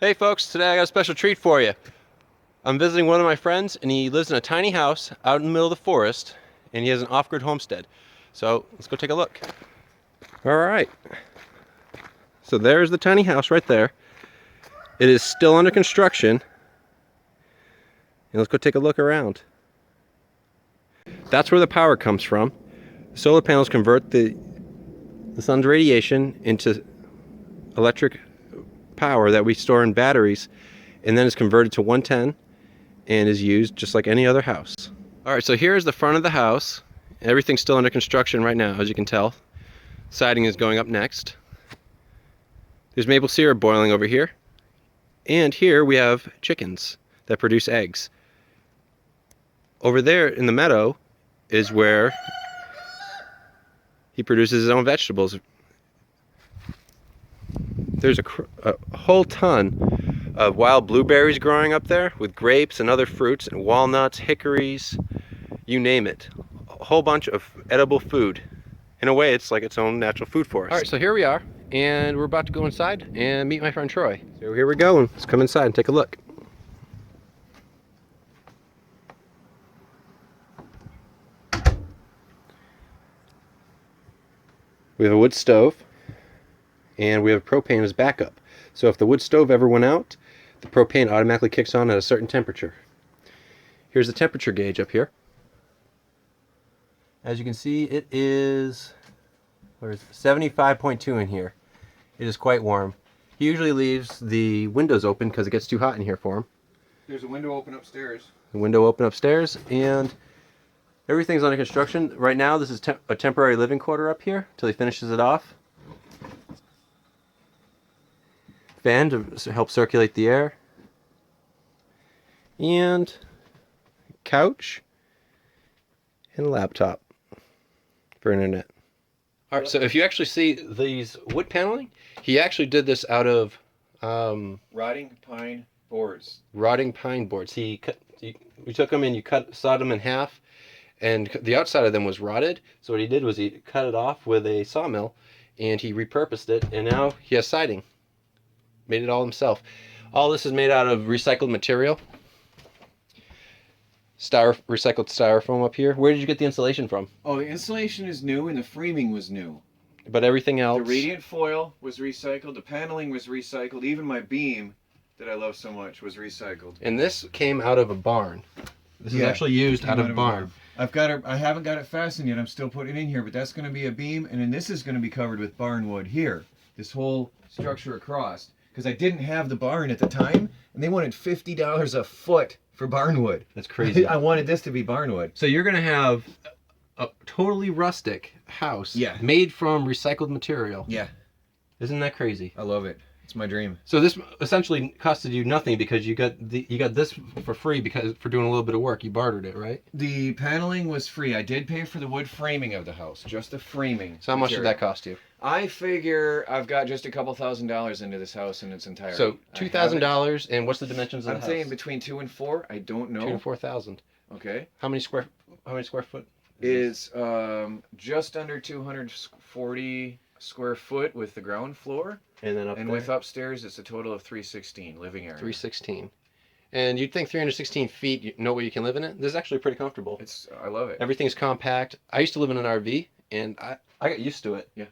Hey folks, today I got a special treat for you. I'm visiting one of my friends and he lives in a tiny house out in the middle of the forest and he has an off-grid homestead. So let's go take a look. Alright, so there's the tiny house right there. It is still under construction. And let's go take a look around. That's where the power comes from. Solar panels convert the sun's radiation into electric power that we store in batteries, and then it's converted to 110 and is used just like any other house. Alright, so here's the front of the house. Everything's still under construction right now, as you can tell. Siding is going up next. There's maple syrup boiling over here. And here we have chickens that produce eggs. Over there in the meadow is where he produces his own vegetables. There's a whole ton of wild blueberries growing up there with grapes and other fruits and walnuts, hickories, you name it. A whole bunch of edible food. In a way, it's like its own natural food forest. All right, so here we are, and we're about to go inside and meet my friend Troy. So here we go. Let's come inside and take a look. We have a wood stove, and we have propane as backup. So if the wood stove ever went out, the propane automatically kicks on at a certain temperature. Here's the temperature gauge up here. As you can see, it is 75.2 in here. It is quite warm. He usually leaves the windows open because it gets too hot in here for him. There's a window open upstairs. The window open upstairs, and everything's under construction. Right now, this is a temporary living quarter up here until he finishes it off. Fan to help circulate the air. And couch and a laptop for internet. All right, so if you actually see these wood paneling, he actually did this out of Rotting pine boards. rotting pine boards. We took them and sawed them in half, and the outside of them was rotted. So what he did was he cut it off with a sawmill, and he repurposed it, and now he has siding. Made it all himself. All this is made out of recycled material. Recycled styrofoam up here. Where did you get the insulation from? Oh, the insulation is new and the framing was new. But everything else... The radiant foil was recycled, the paneling was recycled, even my beam that I love so much was recycled. And this came out of a barn. This is actually used out of a barn. I haven't got it fastened yet, I'm still putting it in here, but that's going to be a beam, and then this is going to be covered with barn wood here. This whole structure across. Because I didn't have the barn at the time, and they wanted $50 a foot for barnwood. That's crazy. I wanted this to be barnwood. So you're going to have a totally rustic house made from recycled material. Yeah. Isn't that crazy? I love it. It's my dream. So this essentially costed you nothing because you got this for free for doing a little bit of work. You bartered it, right? The paneling was free. I did pay for the wood framing of the house, just the framing. So how much did that cost you? I figure I've got just a couple $1,000s into this house in its entirety. So $2,000, and what's the dimensions of the house? I'm saying between 2 and 4. I don't know. 2 to 4,000. Okay. How many square foot? Is just under 240 square foot with the ground floor. And then up and there? with upstairs, it's a total of 316 living area. 316. And you'd think 316 feet, you know where you can live in it? This is actually pretty comfortable. I love it. Everything's compact. I used to live in an RV, and I got used to it. Yeah.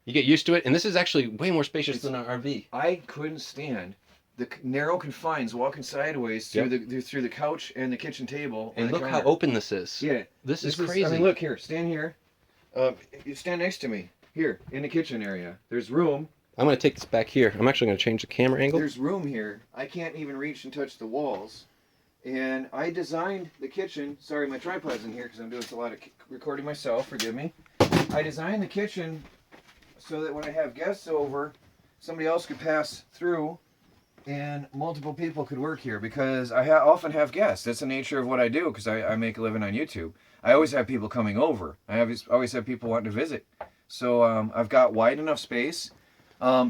You get used to it, and this is actually way more spacious than an RV. I couldn't stand the narrow confines walking sideways through the couch and the kitchen table. And look how open this is. Yeah. This is crazy. I mean, look here. Stand here. You stand next to me. Here, in the kitchen area. There's room. I'm going to take this back here. I'm actually going to change the camera angle. There's room here. I can't even reach and touch the walls. And I designed the kitchen. Sorry, my tripod's in here because I'm doing a lot of recording myself. Forgive me. I designed the kitchen so that when I have guests over, somebody else could pass through and multiple people could work here because I often have guests. That's the nature of what I do because I make a living on YouTube. I always have people coming over. I always have people wanting to visit. So I've got wide enough space.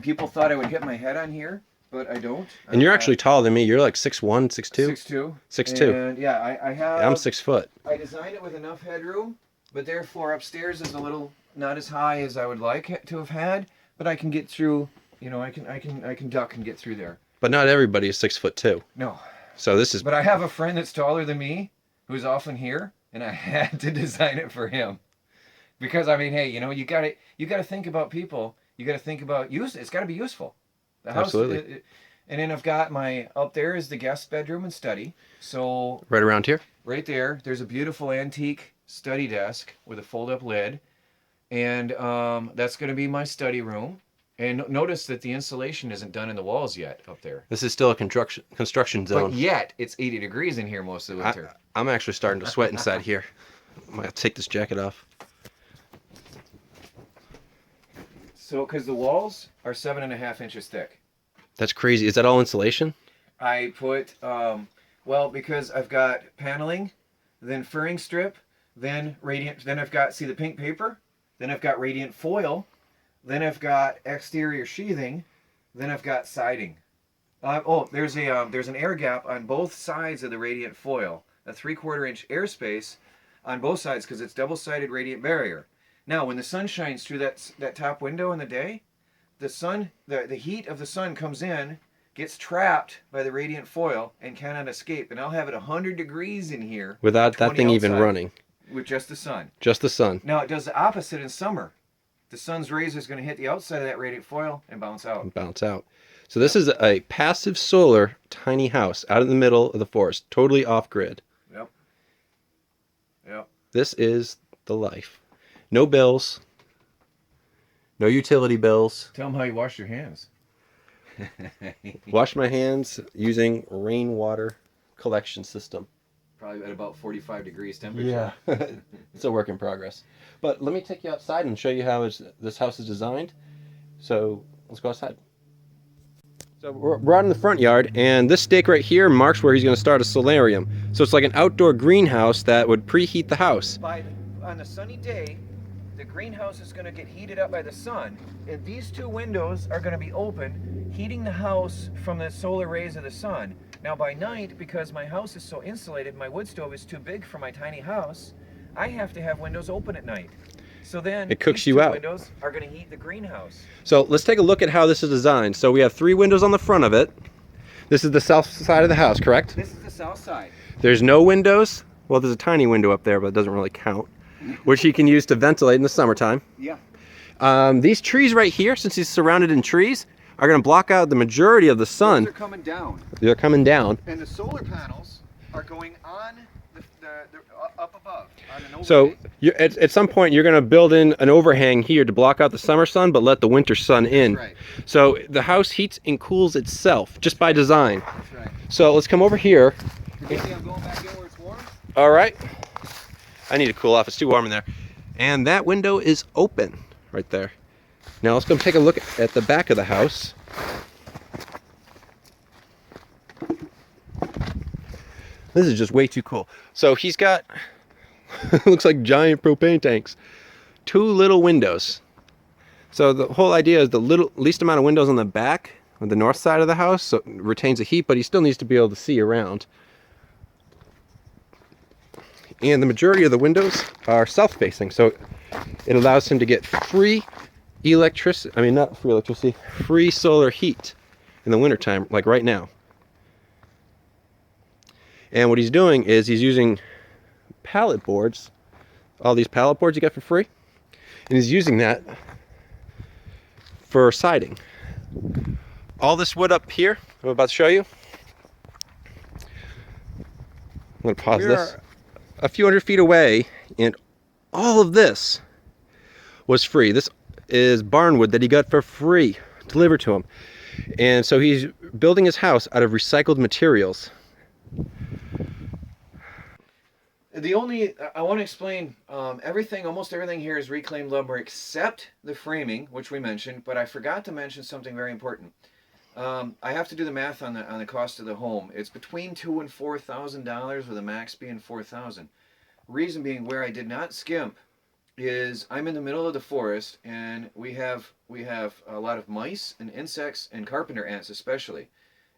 People thought I would hit my head on here, but I don't. And you're actually taller than me. You're like 6'1", 6'2"? 6'2". 6'2". And yeah, I have... I'm 6 foot. I designed it with enough headroom, but therefore upstairs is a little not as high as I would like it to have had, but I can get through, you know, I can duck and get through there. But not everybody is 6'2". No. So this is But I have a friend that's taller than me who's often here, and I had to design it for him. Because I mean, hey, you gotta think about people. You gotta think about use. It's gotta be useful. The house, absolutely and then I've got my up there is the guest bedroom and study. So right around here. right there, there's a beautiful antique study desk with a fold-up lid, and that's gonna be my study room. And notice that the insulation isn't done in the walls yet up there. This is still a construction zone. But yet, it's 80 degrees in here most of the winter. I'm actually starting to sweat inside here. I'm gonna take this jacket off. So, because the walls are 7.5 inches thick. That's crazy. Is that all insulation? I put, well, because I've got paneling, then furring strip, then radiant, then I've got, see the pink paper? Then I've got radiant foil, then I've got exterior sheathing, then I've got siding. There's an air gap on both sides of the radiant foil, a 3/4 inch airspace on both sides because it's double-sided radiant barrier. Now, when the sun shines through that top window in the day, the heat of the sun comes in, gets trapped by the radiant foil, and cannot escape. And I'll have it 100 degrees in here without that thing even running. With just the sun. Just the sun. Now, it does the opposite in summer. The sun's rays is going to hit the outside of that radiant foil and bounce out. So this is a passive solar tiny house out in the middle of the forest, totally off grid. Yep. This is the life. No bills. No utility bills. Tell them how you wash your hands. Wash my hands using rainwater collection system. Probably at about 45 degrees temperature. Yeah. It's a work in progress. But let me take you outside and show you how this house is designed. So let's go outside. So we're out in the front yard, and this stake right here marks where he's going to start a solarium. So it's like an outdoor greenhouse that would preheat the house. On a sunny day, the greenhouse is going to get heated up by the sun, and these two windows are going to be open, heating the house from the solar rays of the sun. Now by night, because my house is so insulated, my wood stove is too big for my tiny house, I have to have windows open at night. So then it cooks these you two out. Windows are going to heat the greenhouse. So let's take a look at how this is designed. So we have 3 windows on the front of it. This is the south side of the house, correct? This is the south side. There's no windows. Well, there's a tiny window up there, but it doesn't really count, which you can use to ventilate in the summertime. Yeah. These trees right here, since he's surrounded in trees, are going to block out the majority of the sun. They're coming down. They're coming down. And the solar panels are going on the up above. On an so at some point, you're going to build in an overhang here to block out the summer sun, but let the winter sun in. That's right. So the house heats and cools itself just by design. That's right. So let's come over here. You see I'm going back in where it's warm? All right. I need to cool off. It's too warm in there. And that window is open right there. Now let's go take a look at the back of the house. This is just way too cool. So he's got, looks like giant propane tanks. 2 little windows. So the whole idea is the least amount of windows on the back, on the north side of the house, so it retains the heat, but he still needs to be able to see around. And the majority of the windows are south-facing, so it allows him to get free free solar heat in the wintertime, like right now. And what he's doing is he's using pallet boards, all these pallet boards you get for free, and he's using that for siding. All this wood up here, I'm about to show you. I'm going to pause this. A few hundred feet away, and all of this was free. This is barnwood that he got for free delivered to him. And so he's building his house out of recycled materials. I want to explain, almost everything here is reclaimed lumber except the framing, which we mentioned, but I forgot to mention something very important. I have to do the math on the cost of the home. It's between $2,000 and $4,000, with a max being $4,000. Reason being, where I did not skimp is I'm in the middle of the forest, and we have a lot of mice and insects and carpenter ants especially,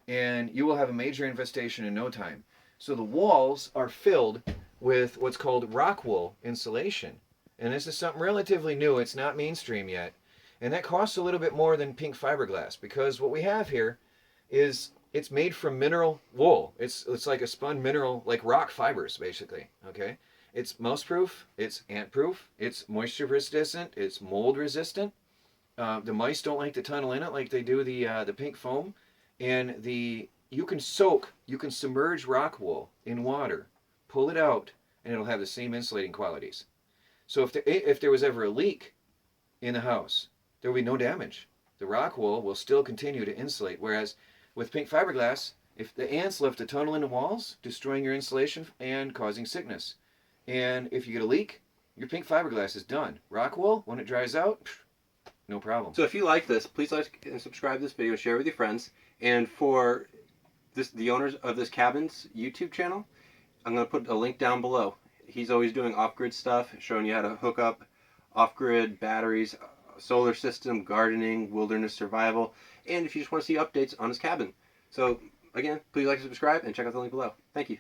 and you will have a major infestation in no time. So the walls are filled with what's called rock wool insulation, and this is something relatively new. It's not mainstream yet. And that costs a little bit more than pink fiberglass, because what we have here is it's made from mineral wool. It's like a spun mineral, like rock fibers, basically. Okay, it's mouse proof, it's ant proof, it's moisture resistant, it's mold resistant. The mice don't like to tunnel in it like they do the pink foam, and you can submerge rock wool in water, pull it out, and it'll have the same insulating qualities. So if there was ever a leak in the house, there will be no damage. The rock wool will still continue to insulate. Whereas with pink fiberglass, if the ants left a tunnel in the walls, destroying your insulation and causing sickness. And if you get a leak, your pink fiberglass is done. Rock wool, when it dries out, no problem. So if you like this, please like and subscribe to this video, share with your friends. And for the owners of this cabin's YouTube channel, I'm going to put a link down below. He's always doing off-grid stuff, showing you how to hook up off-grid batteries, solar system, gardening, wilderness survival, and if you just want to see updates on his cabin. So again, please like and subscribe and check out the link below. Thank you.